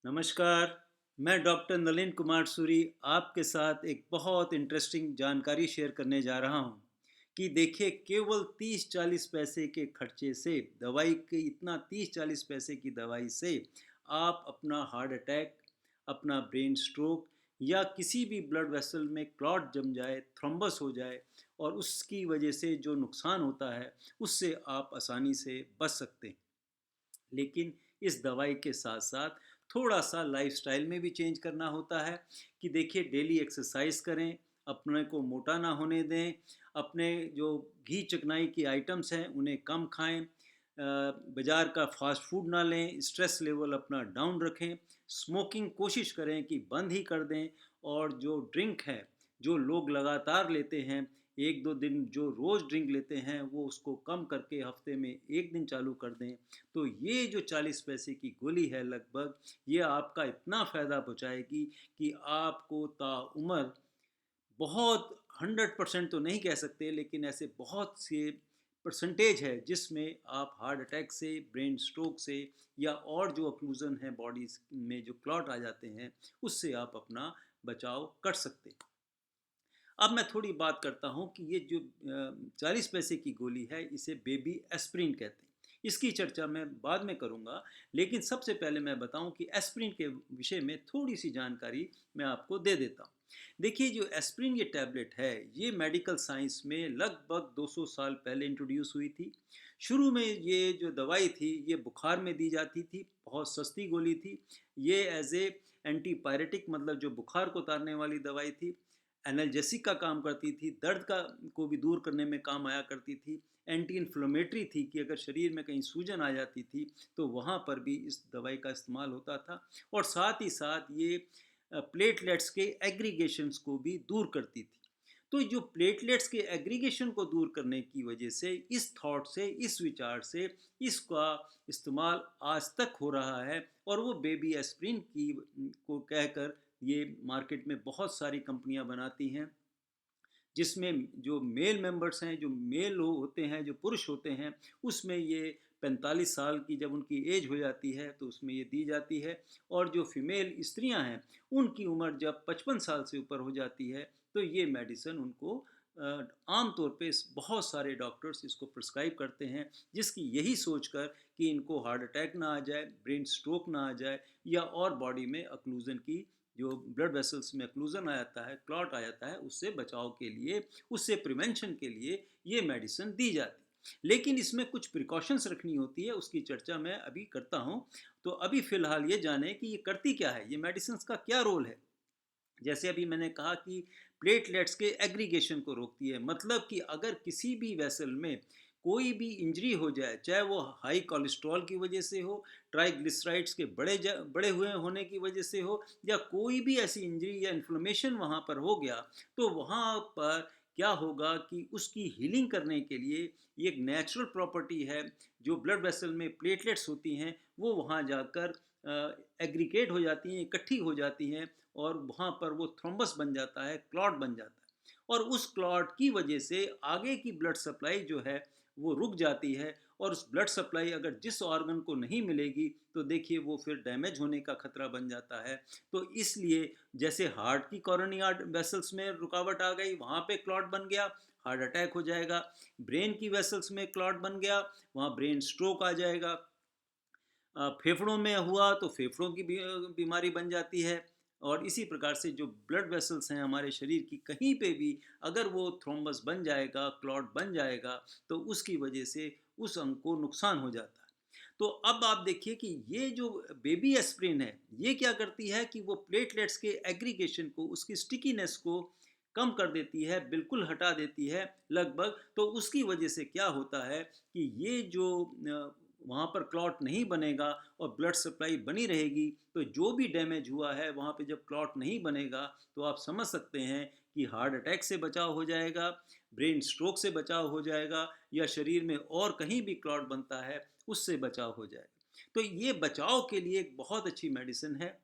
नमस्कार। मैं डॉक्टर नलिन कुमार सूरी आपके साथ एक बहुत इंटरेस्टिंग जानकारी शेयर करने जा रहा हूँ कि देखिए केवल 30-40 पैसे के खर्चे से दवाई के इतना 30-40 पैसे की दवाई से आप अपना हार्ट अटैक, अपना ब्रेन स्ट्रोक या किसी भी ब्लड वेसल में क्लॉट जम जाए, थ्रोम्बस हो जाए और उसकी वजह से जो नुकसान होता है उससे आप आसानी से बच सकते हैं। लेकिन इस दवाई के साथ साथ थोड़ा सा लाइफस्टाइल में भी चेंज करना होता है कि देखिए डेली एक्सरसाइज करें, अपने को मोटा ना होने दें, अपने जो घी चिकनाई की आइटम्स हैं उन्हें कम खाएं, बाज़ार का फास्ट फूड ना लें, स्ट्रेस लेवल अपना डाउन रखें, स्मोकिंग कोशिश करें कि बंद ही कर दें और जो ड्रिंक है, जो लोग लगातार लेते हैं, एक दो दिन जो रोज़ ड्रिंक लेते हैं वो उसको कम करके हफ्ते में एक दिन चालू कर दें। तो ये जो 40 पैसे की गोली है लगभग, ये आपका इतना फ़ायदा पहुँचाएगी कि आपको ताउम्र बहुत 100% तो नहीं कह सकते, लेकिन ऐसे बहुत से परसेंटेज है जिसमें आप हार्ट अटैक से, ब्रेन स्ट्रोक से या और जो ऑक्लूजन है बॉडीज में जो क्लॉट आ जाते हैं उससे आप अपना बचाव कर सकते हैं। अब मैं थोड़ी बात करता हूँ कि ये जो 40 पैसे की गोली है इसे बेबी एस्प्रिन कहते हैं। इसकी चर्चा मैं बाद में करूँगा, लेकिन सबसे पहले मैं बताऊँ कि एस्प्रिन के विषय में थोड़ी सी जानकारी मैं आपको दे देता हूँ। देखिए जो एस्प्रिन ये टैबलेट है ये मेडिकल साइंस में लगभग 200 साल पहले इंट्रोड्यूस हुई थी। शुरू में ये जो दवाई थी ये बुखार में दी जाती थी, बहुत सस्ती गोली थी। ये एज ए एंटीपायरेटिक मतलब जो बुखार को उतारने वाली दवाई थी, एनाल्जेसिक का काम करती थी, दर्द का को भी दूर करने में काम आया करती थी, एंटी इन्फ्लेमेटरी थी कि अगर शरीर में कहीं सूजन आ जाती थी तो वहाँ पर भी इस दवाई का इस्तेमाल होता था। और साथ ही साथ ये प्लेटलेट्स के एग्रीगेशंस को भी दूर करती थी। तो जो प्लेटलेट्स के एग्रीगेशन को दूर करने की वजह से इस थॉट से, इस विचार से इसका इस्तेमाल आज तक हो रहा है और वो बेबी एस्प्रिन की को कहकर ये मार्केट में बहुत सारी कंपनियां बनाती हैं, जिसमें जो मेल मेंबर्स हैं, जो मेल लोग होते हैं, जो पुरुष होते हैं, उसमें ये 45 साल की जब उनकी एज हो जाती है तो उसमें ये दी जाती है। और जो फीमेल स्त्रियां हैं उनकी उम्र जब 55 साल से ऊपर हो जाती है तो ये मेडिसिन उनको आम तौर पे बहुत सारे डॉक्टर्स इसको प्रिस्क्राइब करते हैं, जिसकी यही सोचकर कि इनको हार्ट अटैक ना आ जाए, ब्रेन स्ट्रोक ना आ जाए या और बॉडी में अक्लूजन की जो ब्लड वेसल्स में अक्लूजन आ जाता है, क्लॉट आ जाता है, उससे बचाव के लिए, उससे प्रिवेंशन के लिए ये मेडिसिन दी जाती है। लेकिन इसमें कुछ प्रिकॉशंस रखनी होती है, उसकी चर्चा मैं अभी करता हूँ। तो अभी फ़िलहाल ये जाने कि ये करती क्या है, ये मेडिसिन का क्या रोल है। जैसे अभी मैंने कहा कि प्लेटलेट्स के एग्रीगेशन को रोकती है, मतलब कि अगर किसी भी वेसल में कोई भी इंजरी हो जाए, चाहे वो हाई कोलेस्ट्रॉल की वजह से हो, ट्राइग्लिसराइड्स के बड़े हुए होने की वजह से हो, या कोई भी ऐसी इंजरी या इन्फ्लेमेशन वहाँ पर हो गया, तो वहाँ पर क्या होगा कि उसकी हीलिंग करने के लिए ये एक नेचुरल प्रॉपर्टी है, जो ब्लड वेसल में प्लेटलेट्स होती हैं वो वहाँ जाकर एग्रीगेट हो जाती हैं, इकट्ठी हो जाती हैं और वहाँ पर वो थ्रोम्बस बन जाता है, क्लॉट बन जाता है। और उस क्लॉट की वजह से आगे की ब्लड सप्लाई जो है वो रुक जाती है, और उस ब्लड सप्लाई अगर जिस ऑर्गन को नहीं मिलेगी तो देखिए वो फिर डैमेज होने का खतरा बन जाता है। तो इसलिए जैसे हार्ट की कॉरोनरी वेसल्स में रुकावट आ गई, वहाँ पे क्लॉट बन गया, हार्ट अटैक हो जाएगा। ब्रेन की वेसल्स में क्लॉट बन गया, वहाँ ब्रेन स्ट्रोक आ जाएगा। फेफड़ों में हुआ तो फेफड़ों की बीमारी बन जाती है। और इसी प्रकार से जो ब्लड वेसल्स हैं हमारे शरीर की, कहीं पे भी अगर वो थ्रोम्बस बन जाएगा, क्लॉट बन जाएगा, तो उसकी वजह से उस अंग को नुकसान हो जाता है। तो अब आप देखिए कि ये जो बेबी एस्प्रिन है ये क्या करती है कि वो प्लेटलेट्स के एग्रीगेशन को, उसकी स्टिकीनेस को कम कर देती है, बिल्कुल हटा देती है लगभग। तो उसकी वजह से क्या होता है कि ये जो वहाँ पर क्लॉट नहीं बनेगा और ब्लड सप्लाई बनी रहेगी, तो जो भी डैमेज हुआ है वहाँ पे जब क्लॉट नहीं बनेगा तो आप समझ सकते हैं कि हार्ट अटैक से बचाव हो जाएगा, ब्रेन स्ट्रोक से बचाव हो जाएगा, या शरीर में और कहीं भी क्लॉट बनता है उससे बचाव हो जाएगा। तो ये बचाव के लिए एक बहुत अच्छी मेडिसिन है।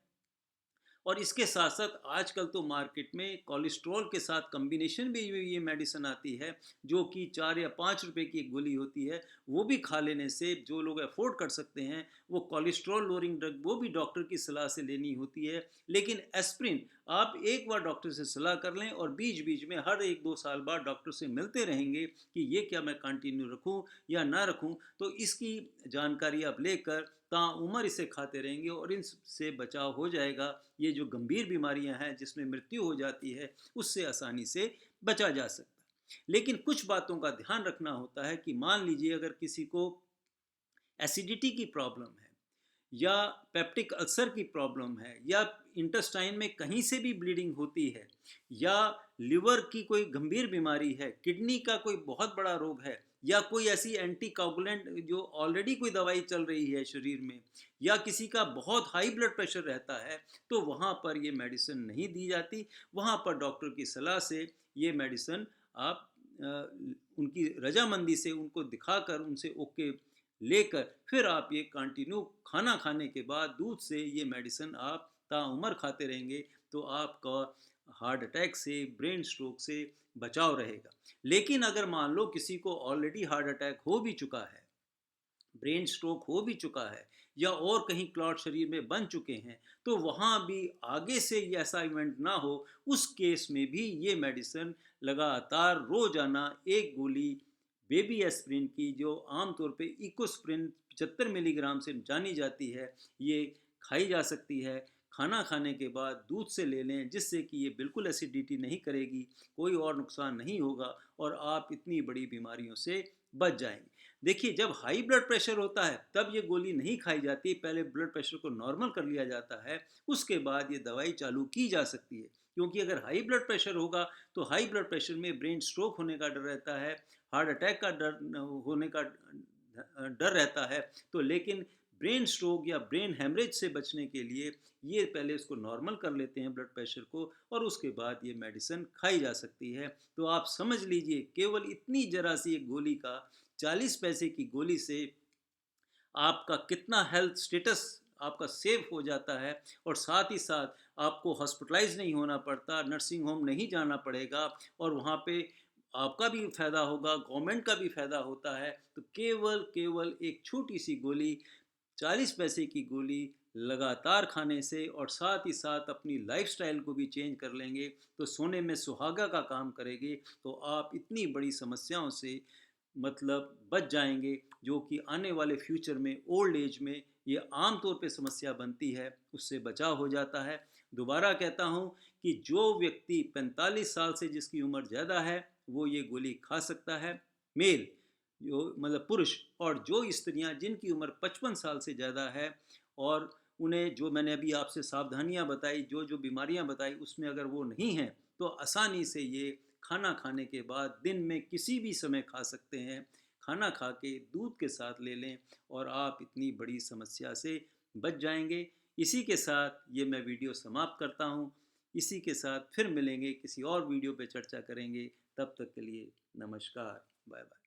और इसके साथ साथ आजकल तो मार्केट में कोलेस्ट्रॉल के साथ कॉम्बिनेशन भी ये मेडिसिन आती है, जो कि 4 या 5 रुपए की एक गोली होती है। वो भी खा लेने से जो लोग अफोर्ड कर सकते हैं, वो कोलेस्ट्रॉल लोअरिंग ड्रग वो भी डॉक्टर की सलाह से लेनी होती है। लेकिन एस्प्रिन आप एक बार डॉक्टर से सलाह कर लें और बीच बीच में हर 1-2 साल बाद डॉक्टर से मिलते रहेंगे कि ये क्या मैं कंटिन्यू रखूं या ना रखूं, तो इसकी जानकारी आप लेकर ताउम्र इसे खाते रहेंगे और इनसे बचाव हो जाएगा। ये जो गंभीर बीमारियां हैं जिसमें मृत्यु हो जाती है, उससे आसानी से बचा जा सकता है। लेकिन कुछ बातों का ध्यान रखना होता है कि मान लीजिए अगर किसी को एसिडिटी की प्रॉब्लम है या पेप्टिक अल्सर की प्रॉब्लम है या इंटेस्टाइन में कहीं से भी ब्लीडिंग होती है या लिवर की कोई गंभीर बीमारी है, किडनी का कोई बहुत बड़ा रोग है या कोई ऐसी एंटी कोगुलेंट जो ऑलरेडी कोई दवाई चल रही है शरीर में, या किसी का बहुत हाई ब्लड प्रेशर रहता है, तो वहाँ पर ये मेडिसिन नहीं दी जाती। वहाँ पर डॉक्टर की सलाह से ये मेडिसिन आप उनकी रजामंदी से उनको दिखाकर उनसे ओके लेकर फिर आप ये कंटिन्यू खाना खाने के बाद दूध से ये मेडिसिन आप ताउम्र खाते रहेंगे, तो आपका हार्ट अटैक से, ब्रेन स्ट्रोक से बचाव रहेगा। लेकिन अगर मान लो किसी को ऑलरेडी हार्ट अटैक हो भी चुका है, ब्रेन स्ट्रोक हो भी चुका है या और कहीं क्लॉट शरीर में बन चुके हैं, तो वहाँ भी आगे से ये ऐसा इवेंट ना हो, उस केस में भी ये मेडिसिन लगातार रोजाना एक गोली बेबी एस्प्रिन की, जो आमतौर पे इकोस्प्रिन 75 मिलीग्राम से जानी जाती है, ये खाई जा सकती है। खाना खाने के बाद दूध से ले लें, जिससे कि ये बिल्कुल एसिडिटी नहीं करेगी, कोई और नुकसान नहीं होगा और आप इतनी बड़ी बीमारियों से बच जाएंगे। देखिए, जब हाई ब्लड प्रेशर होता है तब ये गोली नहीं खाई जाती, पहले ब्लड प्रेशर को नॉर्मल कर लिया जाता है, उसके बाद ये दवाई चालू की जा सकती है। क्योंकि अगर हाई ब्लड प्रेशर होगा तो हाई ब्लड प्रेशर में ब्रेन स्ट्रोक होने का डर रहता है, हार्ट अटैक का डर होने का डर रहता है। तो लेकिन ब्रेन स्ट्रोक या ब्रेन हेमरेज से बचने के लिए ये पहले इसको नॉर्मल कर लेते हैं ब्लड प्रेशर को, और उसके बाद ये मेडिसिन खाई जा सकती है। तो आप समझ लीजिए, केवल इतनी जरा सी एक गोली का, 40 पैसे की गोली से आपका कितना हेल्थ स्टेटस आपका सेव हो जाता है, और साथ ही साथ आपको हॉस्पिटलाइज नहीं होना पड़ता, नर्सिंग होम नहीं जाना पड़ेगा, और वहाँ पे आपका भी फ़ायदा होगा, गवर्नमेंट का भी फ़ायदा होता है। तो केवल केवल एक छोटी सी गोली, 40 पैसे की गोली लगातार खाने से, और साथ ही साथ अपनी लाइफस्टाइल को भी चेंज कर लेंगे तो सोने में सुहागा का काम करेंगे, तो आप इतनी बड़ी समस्याओं से मतलब बच जाएंगे, जो कि आने वाले फ्यूचर में ओल्ड एज में ये आम तौर पे समस्या बनती है, उससे बचाव हो जाता है। दोबारा कहता हूँ कि जो व्यक्ति 45 साल से जिसकी उम्र ज़्यादा है वो ये गोली खा सकता है, मेल जो मतलब पुरुष, और जो स्त्रियां जिनकी उम्र 55 साल से ज़्यादा है और उन्हें जो मैंने अभी आपसे सावधानियां बताई, जो जो बीमारियां बताई, उसमें अगर वो नहीं हैं तो आसानी से ये खाना खाने के बाद दिन में किसी भी समय खा सकते हैं। खाना खा के दूध के साथ ले लें और आप इतनी बड़ी समस्या से बच जाएंगे। इसी के साथ ये मैं वीडियो समाप्त करता हूँ। इसी के साथ फिर मिलेंगे, किसी और वीडियो पे चर्चा करेंगे। तब तक के लिए नमस्कार, बाय बाय।